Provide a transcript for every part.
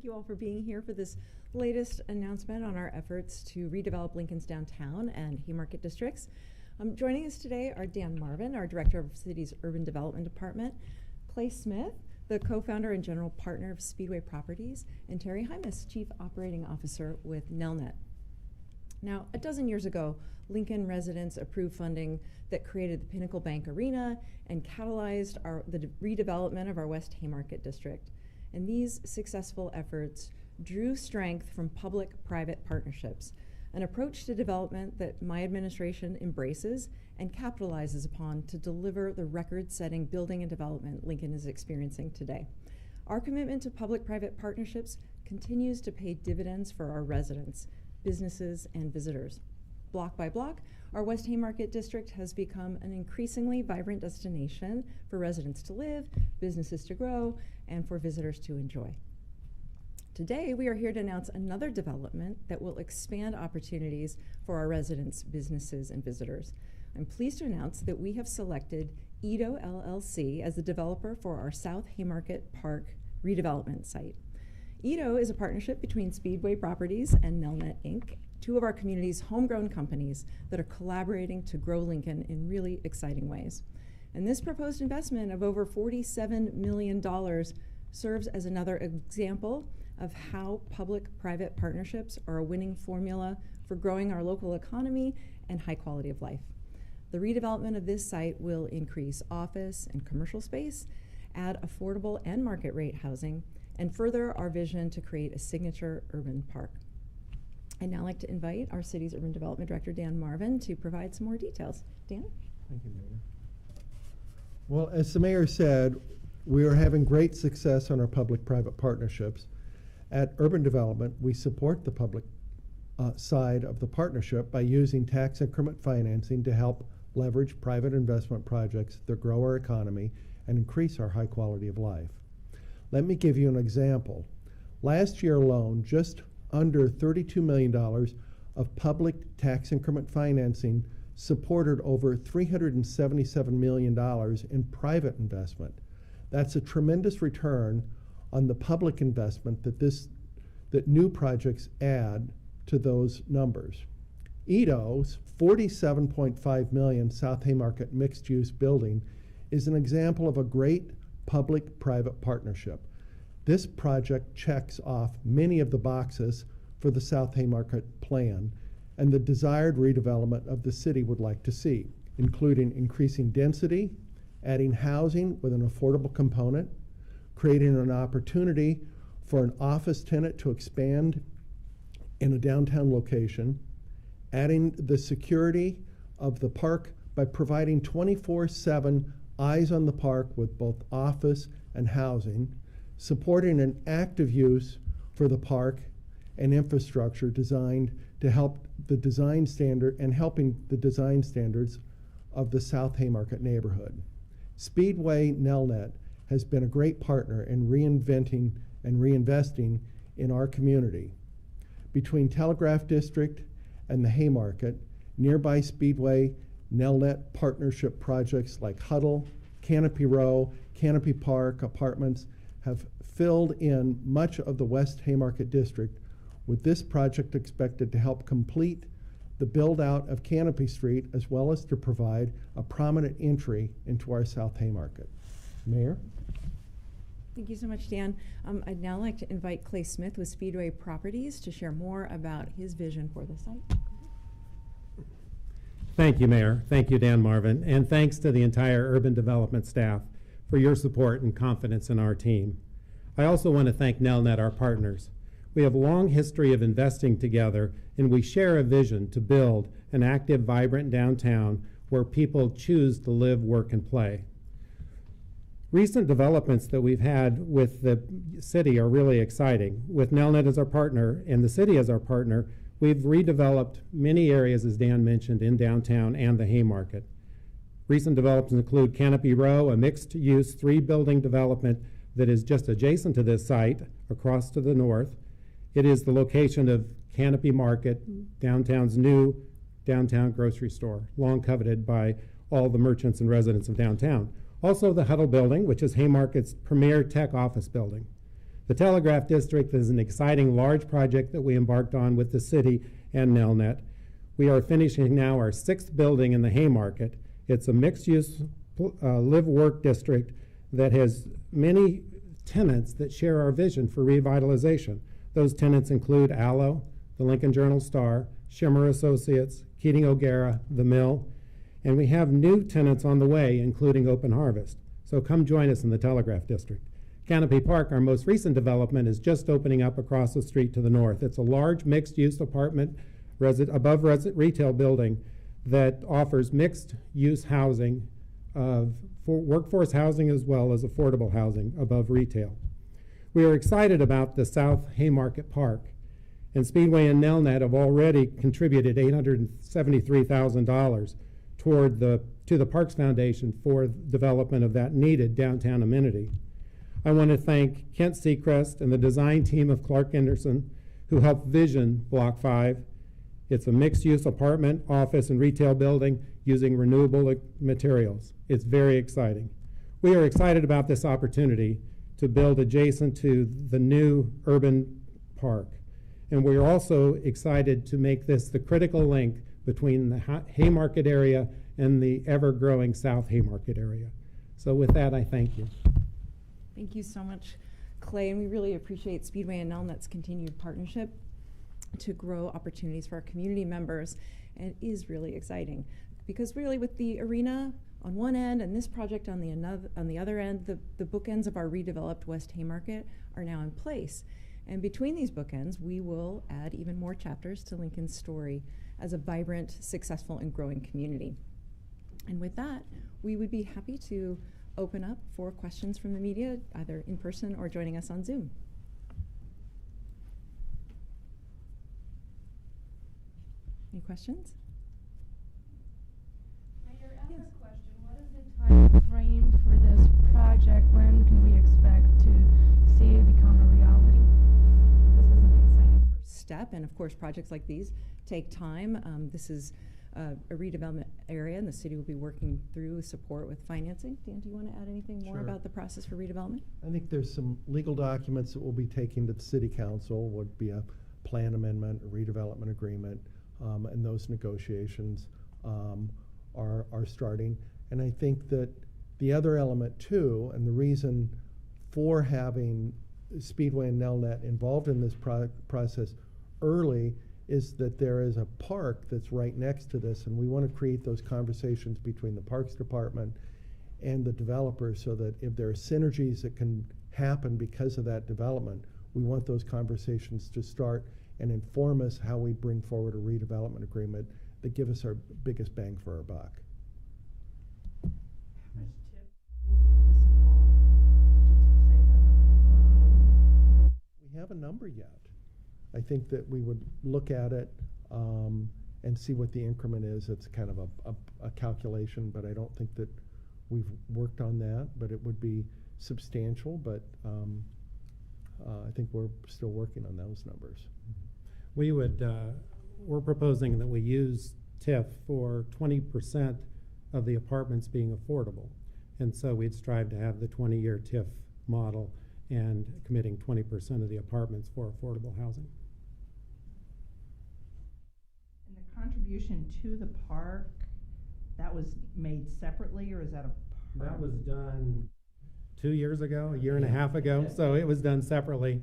thank you all for being here for this latest announcement on our efforts to redevelop Lincoln's downtown and Haymarket districts. Joining us today are Dan Marvin, our Director of the City's Urban Development Department, Clay Smith, the co-founder and general partner of Speedway Properties, and Terry Hymas, Chief Operating Officer with Nelnet. Now, a dozen years ago, Lincoln residents approved funding that created the Pinnacle Bank Arena and catalyzed the redevelopment of our West Haymarket district. And these successful efforts drew strength from public-private partnerships, an approach to development that my administration embraces and capitalizes upon to deliver the record-setting building and development Lincoln is experiencing today. Our commitment to public-private partnerships continues to pay dividends for our residents, businesses, and visitors. Block by block, our West Haymarket district has become an increasingly vibrant destination for residents to live, businesses to grow, and for visitors to enjoy. Today, we are here to announce another development that will expand opportunities for our residents, businesses, and visitors. I'm pleased to announce that we have selected Edo LLC as the developer for our South Haymarket Park redevelopment site. Edo is a partnership between Speedway Properties and Nelnet Inc., two of our community's homegrown companies that are collaborating to grow Lincoln in really exciting ways. And this proposed investment of over $47 million serves as another example of how public-private partnerships are a winning formula for growing our local economy and high quality of life. The redevelopment of this site will increase office and commercial space, add affordable and market rate housing, and further our vision to create a signature urban park. I'd now like to invite our city's Urban Development Director, Dan Marvin, to provide some more details. Dan? Thank you, Mayor. Well, as the Mayor said, we are having great success on our public-private partnerships. At Urban Development, we support the public side of the partnership by using tax increment financing to help leverage private investment projects that grow our economy and increase our high quality of life. Let me give you an example. Last year alone, just under $32 million of public tax increment financing supported over $377 million in private investment. That's a tremendous return on the public investment that new projects add to those numbers. Edo's $47.5 million South Haymarket mixed-use building is an example of a great public-private partnership. This project checks off many of the boxes for the South Haymarket plan and the desired redevelopment of the city would like to see, including increasing density, adding housing with an affordable component, creating an opportunity for an office tenant to expand in a downtown location, adding the security of the park by providing 24/7 eyes on the park with both office and housing, supporting an active use for the park and infrastructure designed to help the design standard and helping the design standards of the South Haymarket neighborhood. Speedway Nelnet has been a great partner in reinventing and reinvesting in our community. Between Telegraph District and the Haymarket, nearby Speedway Nelnet partnership projects like Huddle, Canopy Row, Canopy Park Apartments have filled in much of the West Haymarket district, with this project expected to help complete the build-out of Canopy Street as well as to provide a prominent entry into our South Haymarket. Mayor? Thank you so much, Dan. I'd now like to invite Clay Smith with Speedway Properties to share more about his vision for the site. Thank you, Mayor. Thank you, Dan Marvin. And thanks to the entire urban development staff for your support and confidence in our team. I also want to thank Nelnet, our partners. We have a long history of investing together, and we share a vision to build an active, vibrant downtown where people choose to live, work, and play. Recent developments that we've had with the city are really exciting. With Nelnet as our partner and the city as our partner, we've redeveloped many areas, as Dan mentioned, in downtown and the Haymarket. Recent developments include Canopy Row, a mixed-use 3-building development that is just adjacent to this site across to the north. It is the location of Canopy Market, downtown's new downtown grocery store, long coveted by all the merchants and residents of downtown. Also the Huddle building, which is Haymarket's premier tech office building. The The Telegraph District is an exciting large project that we embarked on with the city and Nelnet. We are finishing now our 6th building in the Haymarket. It's a mixed-use live-work district that has many tenants that share our vision for revitalization. Those tenants include Allo, the Lincoln Journal-Star, Shimmer Associates, Keating O'Gara, The Mill, and we have new tenants on the way, including Open Harvest. So come join us in the Telegraph District. Canopy Park, our most recent development, is just opening up across the street to the north. It's a large mixed-use apartment retail building that offers mixed-use housing for workforce housing as well as affordable housing above retail. We are excited about the South Haymarket Park, and Speedway and Nelnet have already contributed $873,000 to the Parks Foundation for development of that needed downtown amenity. I want to thank Kent Seacrest and the design team of Clark Anderson who helped vision Block 5. It's a mixed-use apartment, office, and retail building using renewable materials. It's very exciting. We are excited about this opportunity to build adjacent to the new urban park. And we're also excited to make this the critical link between the Haymarket area and the ever-growing South Haymarket area. So with that, I thank you. Thank you so much, Clay, and we really appreciate Speedway and Nelnet's continued partnership to grow opportunities for our community members. And it is really exciting because really with the arena on one end and this project on the other end, the bookends of our redeveloped West Haymarket are now in place. And between these bookends, we will add even more chapters to Lincoln's story as a vibrant, successful, and growing community. And with that, we would be happy to open up for questions from the media, either in person or joining us on Zoom. Any questions? Mayor, I have a question. What is the time frame for this project? When can we expect to see it become a reality? This is an exciting first step, and of course projects like these take time. This is a redevelopment area, and the city will be working through support with financing. Dan, do you want to add anything more about the process for redevelopment? I think there's some legal documents that we'll be taking to the city council. Would be a plan amendment, a redevelopment agreement, and those negotiations are starting. And I think that the other element too, and the reason for having Speedway and Nelnet involved in this process early is that there is a park that's right next to this, and we want to create those conversations between the Parks Department and the developers so that if there are synergies that can happen because of that development, we want those conversations to start and inform us how we bring forward a redevelopment agreement that give us our biggest bang for our buck. We have a number yet. I think that we would look at it and see what the increment is. It's kind of a calculation, but I don't think that we've worked on that, but it would be substantial, but I think we're still working on those numbers. We're proposing that we use TIF for 20% of the apartments being affordable. And so we'd strive to have the 20-year TIF model and committing 20% of the apartments for affordable housing. And the contribution to the park, that was made separately, or is that a part? That was done 2 years ago, a year and a half ago. So it was done separately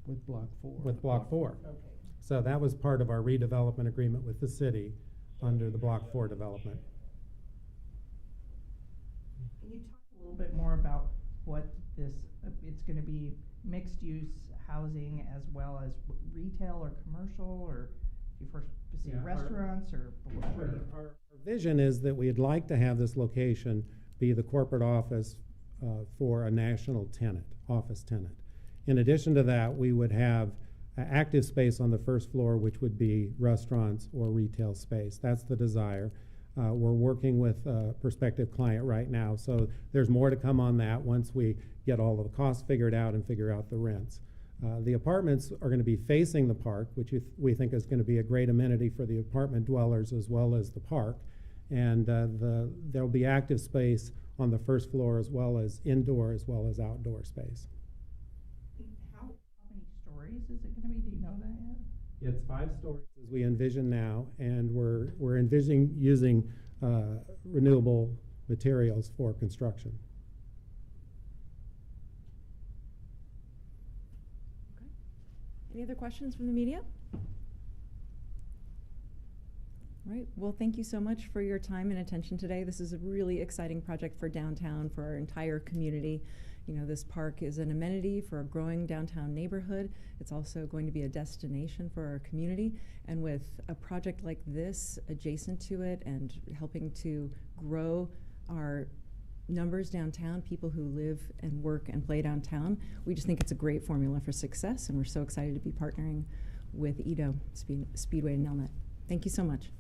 With Block 4. with Block 4. Okay. So that was part of our redevelopment agreement with the city under the Block 4 development. Can you talk a little bit more about what this, it's going to be mixed use housing as well as retail or commercial, or do you first see restaurants or? Our vision is that we'd like to have this location be the corporate office for a national tenant, office tenant. In addition to that, we would have active space on the first floor, which would be restaurants or retail space. That's the desire. We're working with a prospective client right now, so there's more to come on that once we get all of the costs figured out and figure out the rents. The apartments are going to be facing the park, which we think is going to be a great amenity for the apartment dwellers as well as the park. And there'll be active space on the first floor as well as indoor as well as outdoor space. stories is it gonna be? Do you know that yet? It's 5 stories as we envision now, and we're envisioning using renewable materials for construction. Okay. Any other questions from the media? All right. Well, thank you so much for your time and attention today. This is a really exciting project for downtown, for our entire community. You know, this park is an amenity for a growing downtown neighborhood. It's also going to be a destination for our community. And with a project like this adjacent to it and helping to grow our numbers downtown, people who live and work and play downtown, we just think it's a great formula for success. And we're so excited to be partnering with Speedway and Nelnet. Thank you so much.